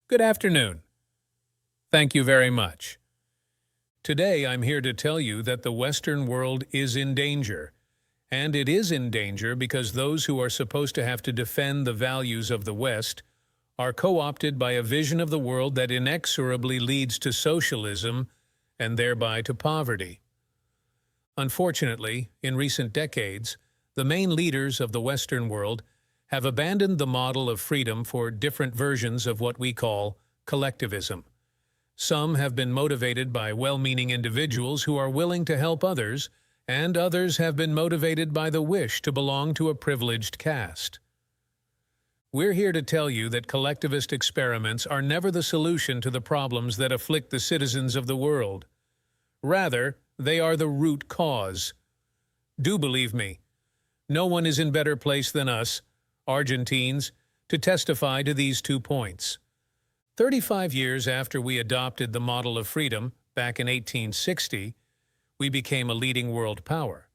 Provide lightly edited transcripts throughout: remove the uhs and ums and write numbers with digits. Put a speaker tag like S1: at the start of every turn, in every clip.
S1: Good afternoon. Thank you very much. Today I'm here to tell you that the Western world is in danger. And it is in danger because those who are supposed to have to defend the values of the West are co-opted by a vision of the world that inexorably leads to socialism and thereby to poverty. Unfortunately, in recent decades, the main leaders of the Western world have abandoned the model of freedom for different versions of what we call collectivism. Some have been motivated by well-meaning individuals who are willing to help others, and others have been motivated by the wish to belong to a privileged caste. We're here to tell you that collectivist experiments are never the solution to the problems that afflict the citizens of the world. Rather, they are the root cause. Do believe me, no one is in better place than us, Argentines, to testify to these 2 points. 35 years after we adopted the model of freedom, back in 1860, we became a leading world power.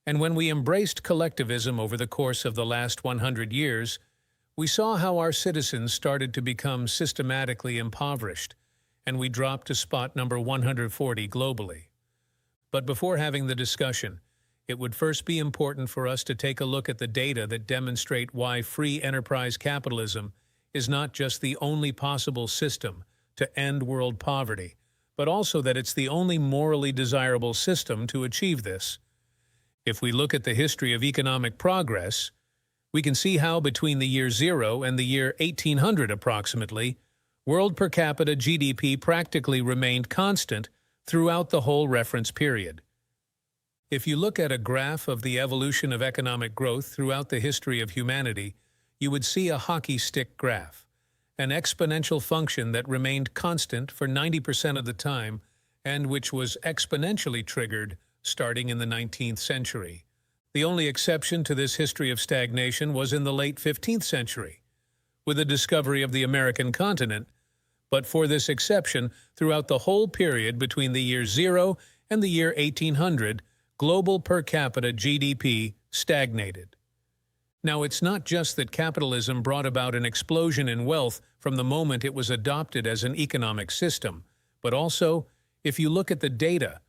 S1: And when we embraced collectivism over the course of the last 100 years, we saw how our citizens started to become systematically impoverished, and we dropped to spot number 140 globally. But before having the discussion, it would first be important for us to take a look at the data that demonstrate why free enterprise capitalism is not just the only possible system to end world poverty, but also that it's the only morally desirable system to achieve this. If we look at the history of economic progress, we can see how between the year 0 and the year 1800 approximately, world per capita GDP practically remained constant throughout the whole reference period. If you look at a graph of the evolution of economic growth throughout the history of humanity, you would see a hockey stick graph, an exponential function that remained constant for 90% of the time and which was exponentially triggered starting in the 19th century. The only exception to this history of stagnation was in the late 15th century, with the discovery of the American continent, but for this exception, throughout the whole period between the year 0 and the year 1800, global per capita GDP stagnated. Now, it's not just that capitalism brought about an explosion in wealth from the moment it was adopted as an economic system, but also, if you look at the data,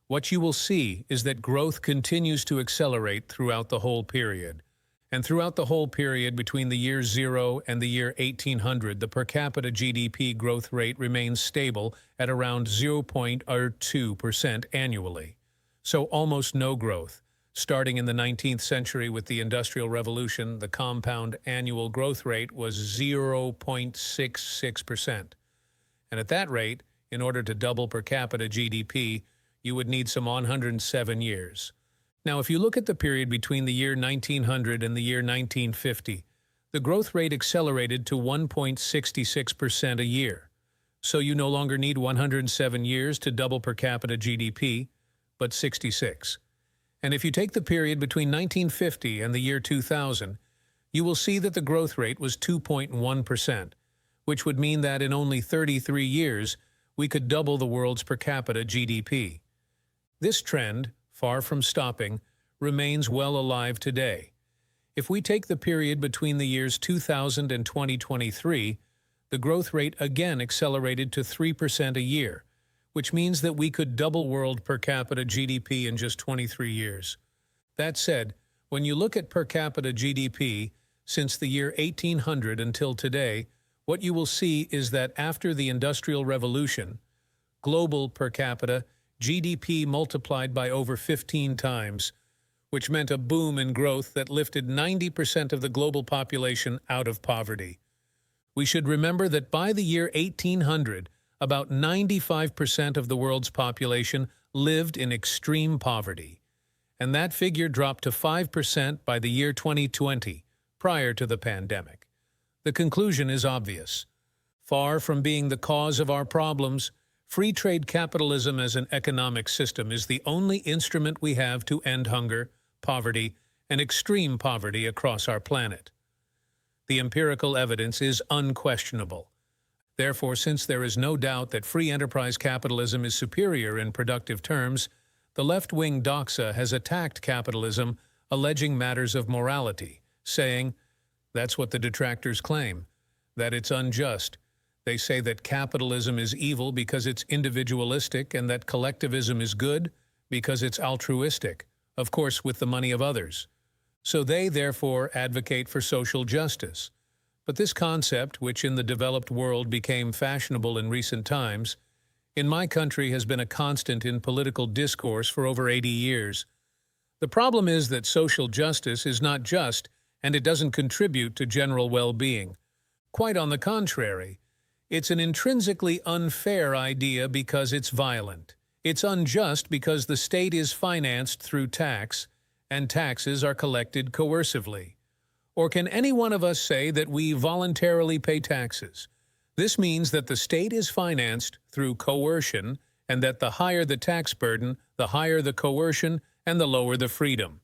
S1: what you will see is that growth continues to accelerate throughout the whole period. And throughout the whole period between the year 0 and the year 1800, the per capita GDP growth rate remains stable at around 0.2% annually. So almost no growth. Starting in the 19th century with the Industrial Revolution, the compound annual growth rate was 0.66%. And at that rate, in order to double per capita GDP, you would need some 107 years. Now, if you look at the period between the year 1900 and the year 1950, the growth rate accelerated to 1.66% a year. So you no longer need 107 years to double per capita GDP, but 66. And if you take the period between 1950 and the year 2000, you will see that the growth rate was 2.1%, which would mean that in only 33 years, we could double the world's per capita GDP. This trend, far from stopping, remains well alive today. If we take the period between the years 2000 and 2023, the growth rate again accelerated to 3% a year, which means that we could double world per capita GDP in just 23 years. That said, when you look at per capita GDP since the year 1800 until today, what you will see is that after the Industrial Revolution, global per capita GDP multiplied by over 15 times, which meant a boom in growth that lifted 90% of the global population out of poverty. We should remember that by the year 1800, about 95% of the world's population lived in extreme poverty, and that figure dropped to 5% by the year 2020, prior to the pandemic. The conclusion is obvious. Far from being the cause of our problems, free trade capitalism as an economic system is the only instrument we have to end hunger, poverty, and extreme poverty across our planet. The empirical evidence is unquestionable. Therefore, since there is no doubt that free enterprise capitalism is superior in productive terms, the left-wing doxa has attacked capitalism, alleging matters of morality, saying, that's what the detractors claim, that it's unjust, They say that capitalism is evil because it's individualistic and that collectivism is good because it's altruistic, of course with the money of others. So they, therefore, advocate for social justice. But this concept, which in the developed world became fashionable in recent times, in my country has been a constant in political discourse for over 80 years. The problem is that social justice is not just, and it doesn't contribute to general well-being. Quite on the contrary, it's an intrinsically unfair idea because it's violent. It's unjust because the state is financed through tax, and taxes are collected coercively. Or can any one of us say that we voluntarily pay taxes? This means that the state is financed through coercion, and that the higher the tax burden, the higher the coercion, and the lower the freedom.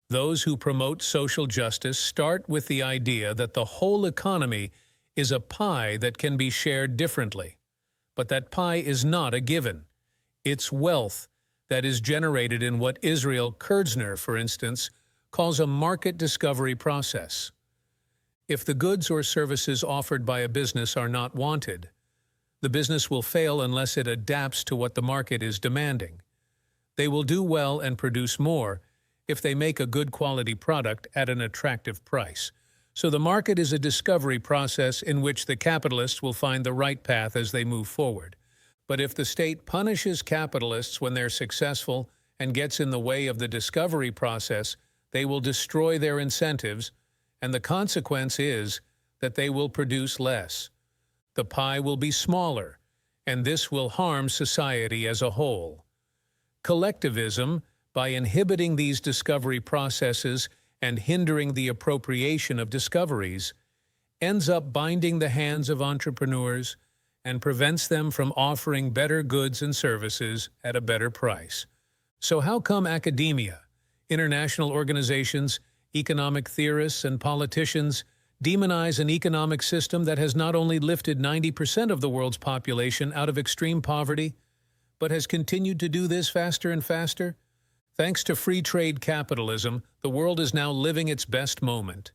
S1: Those who promote social justice start with the idea that the whole economy is a pie that can be shared differently. But that pie is not a given. It's wealth that is generated in what Israel Kurtzner, for instance, calls a market discovery process. If the goods or services offered by a business are not wanted, the business will fail unless it adapts to what the market is demanding. They will do well and produce more if they make a good quality product at an attractive price. So the market is a discovery process in which the capitalists will find the right path as they move forward. But if the state punishes capitalists when they're successful and gets in the way of the discovery process, they will destroy their incentives, and the consequence is that they will produce less. The pie will be smaller, and this will harm society as a whole. Collectivism, by inhibiting these discovery processes and hindering the appropriation of discoveries, ends up binding the hands of entrepreneurs and prevents them from offering better goods and services at a better price. So how come academia, international organizations, economic theorists, and politicians demonize an economic system that has not only lifted 90% of the world's population out of extreme poverty, but has continued to do this faster and faster? Thanks to free trade capitalism, the world is now living its best moment.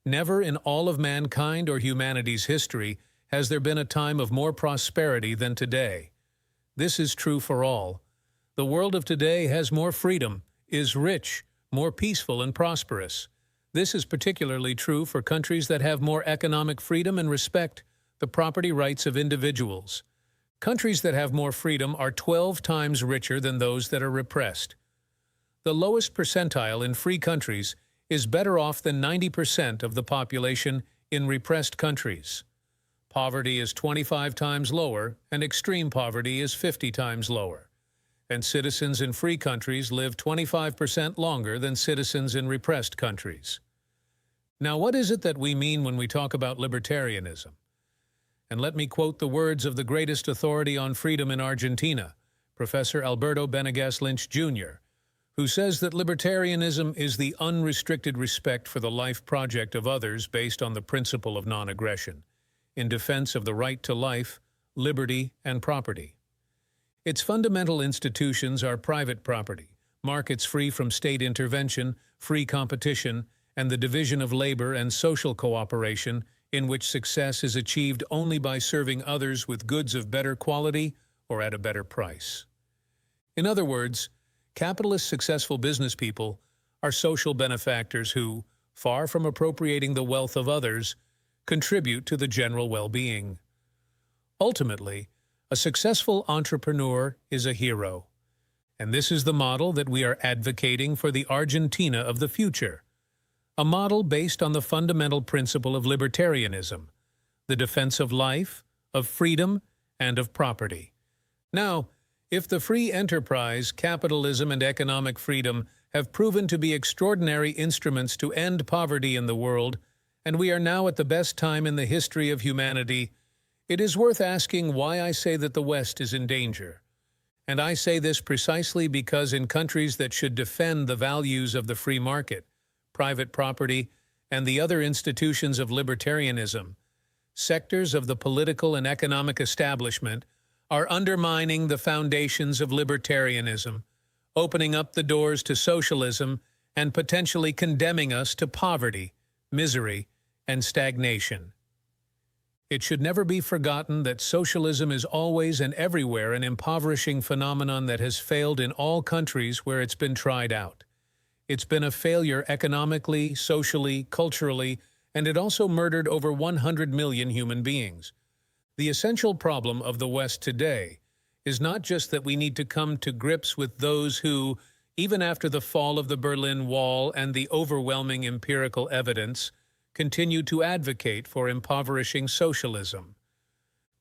S1: Never in all of mankind or humanity's history has there been a time of more prosperity than today. This is true for all. The world of today has more freedom, is rich, more peaceful and prosperous. This is particularly true for countries that have more economic freedom and respect the property rights of individuals. Countries that have more freedom are 12 times richer than those that are repressed. The lowest percentile in free countries is better off than 90% of the population in repressed countries. Poverty is 25 times lower, and extreme poverty is 50 times lower. And citizens in free countries live 25% longer than citizens in repressed countries. Now, what is it that we mean when we talk about libertarianism? And let me quote the words of the greatest authority on freedom in Argentina, Professor Alberto Benegas Lynch, Jr., who says that libertarianism is the unrestricted respect for the life project of others based on the principle of non-aggression, in defense of the right to life, liberty, and property. Its fundamental institutions are private property, markets free from state intervention, free competition, and the division of labor and social cooperation, in which success is achieved only by serving others with goods of better quality or at a better price. In other words, capitalist successful business people are social benefactors who, far from appropriating the wealth of others, contribute to the general well-being. Ultimately, a successful entrepreneur is a hero. And this is the model that we are advocating for the Argentina of the future. A model based on the fundamental principle of libertarianism, the defense of life, of freedom, and of property. Now, if the free enterprise, capitalism, and economic freedom have proven to be extraordinary instruments to end poverty in the world, and we are now at the best time in the history of humanity, it is worth asking why I say that the West is in danger. And I say this precisely because in countries that should defend the values of the free market, private property, and the other institutions of libertarianism, sectors of the political and economic establishment are undermining the foundations of libertarianism, opening up the doors to socialism, and potentially condemning us to poverty, misery, and stagnation. It should never be forgotten that socialism is always and everywhere an impoverishing phenomenon that has failed in all countries where it's been tried out. It's been a failure economically, socially, culturally, and it also murdered over 100 million human beings. The essential problem of the West today is not just that we need to come to grips with those who, even after the fall of the Berlin Wall and the overwhelming empirical evidence, continue to advocate for impoverishing socialism.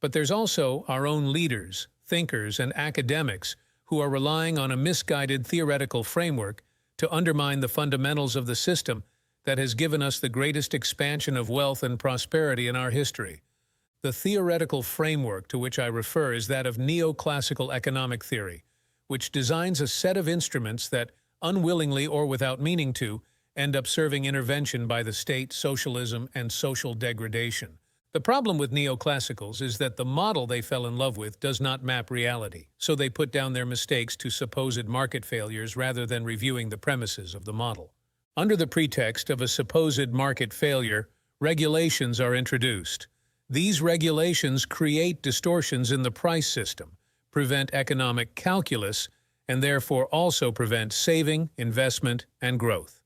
S1: But there's also our own leaders, thinkers, and academics who are relying on a misguided theoretical framework to undermine the fundamentals of the system that has given us the greatest expansion of wealth and prosperity in our history. The theoretical framework to which I refer is that of neoclassical economic theory, which designs a set of instruments that, unwillingly or without meaning to, end up serving intervention by the state, socialism, and social degradation. The problem with neoclassicals is that the model they fell in love with does not map reality, so they put down their mistakes to supposed market failures rather than reviewing the premises of the model. Under the pretext of a supposed market failure, regulations are introduced. These regulations create distortions in the price system, prevent economic calculus, and therefore also prevent saving, investment, and growth.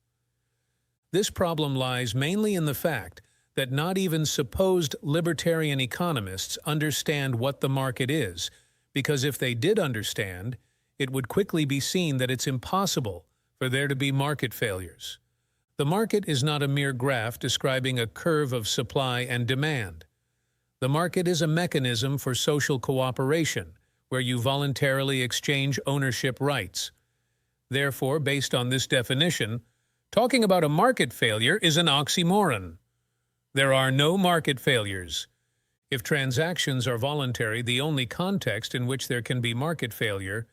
S1: This problem lies mainly in the fact that not even supposed libertarian economists understand what the market is, because if they did understand, it would quickly be seen that it's impossible for there to be market failures. The market is not a mere graph describing a curve of supply and demand. The market is a mechanism for social cooperation, where you voluntarily exchange ownership rights. Therefore, based on this definition, talking about a market failure is an oxymoron. There are no market failures. If transactions are voluntary, the only context in which there can be market failure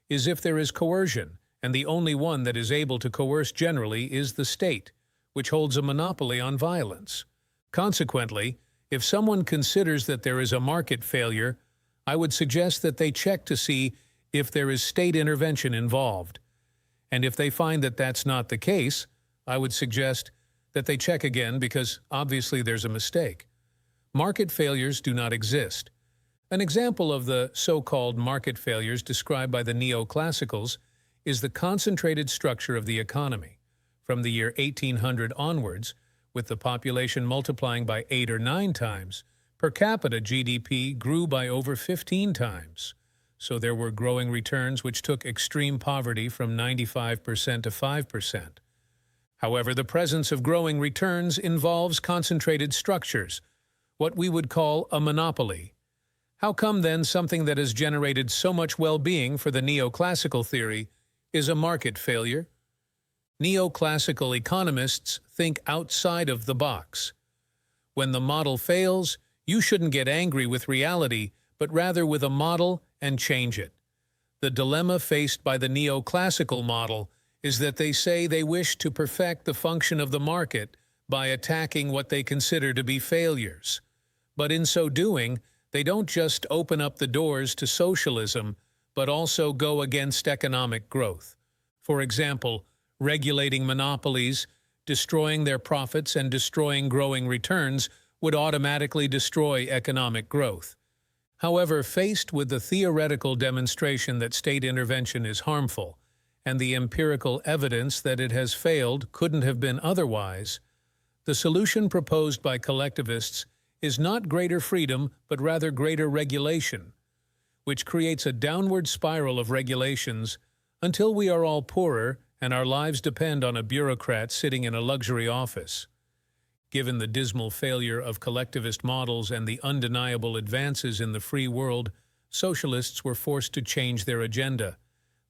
S1: is if there is coercion, and the only one that is able to coerce generally is the state, which holds a monopoly on violence. Consequently, if someone considers that there is a market failure, I would suggest that they check to see if there is state intervention involved. And if they find that that's not the case, I would suggest that they check again because obviously there's a mistake. Market failures do not exist. An example of the so-called market failures described by the neoclassicals is the concentrated structure of the economy. From the year 1800 onwards, with the population multiplying by 8 or 9 times, per capita GDP grew by over 15 times. So there were growing returns which took extreme poverty from 95% to 5%. However, the presence of growing returns involves concentrated structures, what we would call a monopoly. How come then something that has generated so much well-being for the neoclassical theory is a market failure? Neoclassical economists think outside of the box. When the model fails, you shouldn't get angry with reality, but rather with a model and change it. The dilemma faced by the neoclassical model is that they say they wish to perfect the function of the market by attacking what they consider to be failures. But in so doing, they don't just open up the doors to socialism, but also go against economic growth. For example, regulating monopolies, destroying their profits, and destroying growing returns would automatically destroy economic growth. However, faced with the theoretical demonstration that state intervention is harmful, and the empirical evidence that it has failed couldn't have been otherwise, the solution proposed by collectivists is not greater freedom, but rather greater regulation, which creates a downward spiral of regulations until we are all poorer and our lives depend on a bureaucrat sitting in a luxury office. Given the dismal failure of collectivist models and the undeniable advances in the free world, socialists were forced to change their agenda.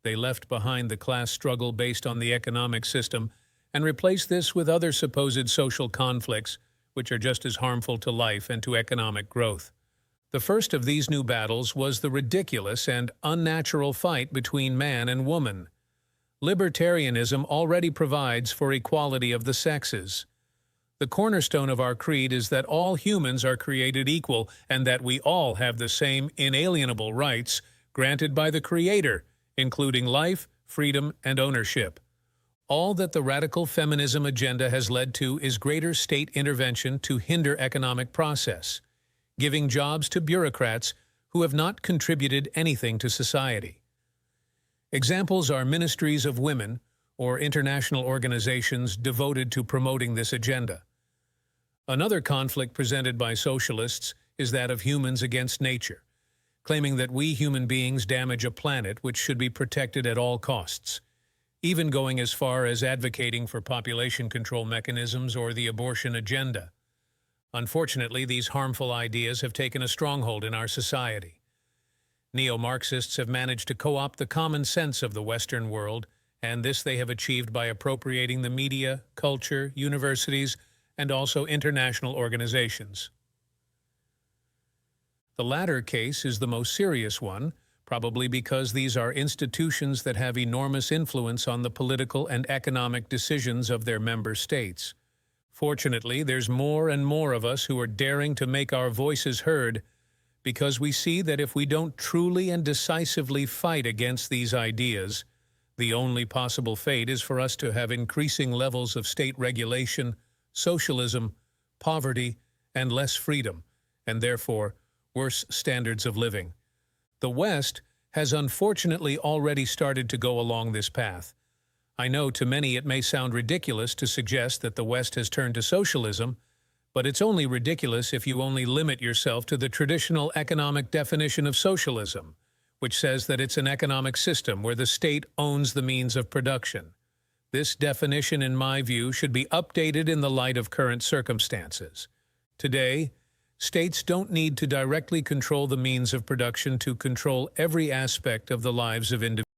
S1: They left behind the class struggle based on the economic system and replaced this with other supposed social conflicts, which are just as harmful to life and to economic growth. The first of these new battles was the ridiculous and unnatural fight between man and woman. Libertarianism already provides for equality of the sexes. The cornerstone of our creed is that all humans are created equal and that we all have the same inalienable rights granted by the Creator, including life, freedom, and ownership. All that the radical feminism agenda has led to is greater state intervention to hinder economic process. giving jobs to bureaucrats who have not contributed anything to society. Examples are ministries of women or international organizations devoted to promoting this agenda. Another conflict presented by socialists is that of humans against nature, claiming that we human beings damage a planet which should be protected at all costs, even going as far as advocating for population control mechanisms or the abortion agenda. Unfortunately, these harmful ideas have taken a stronghold in our society. Neo-Marxists have managed to co-opt the common sense of the Western world, and this they have achieved by appropriating the media, culture, universities, and also international organizations. The latter case is the most serious one, probably because these are institutions that have enormous influence on the political and economic decisions of their member states. Fortunately, there's more and more of us who are daring to make our voices heard because we see that if we don't truly and decisively fight against these ideas, the only possible fate is for us to have increasing levels of state regulation, socialism, poverty, and less freedom, and therefore worse standards of living. The West has unfortunately already started to go along this path. I know to many it may sound ridiculous to suggest that the West has turned to socialism, but it's only ridiculous if you only limit yourself to the traditional economic definition of socialism, which says that it's an economic system where the state owns the means of production. This definition, in my view, should be updated in the light of current circumstances. Today, states don't need to directly control the means of production to control every aspect of the lives of individuals.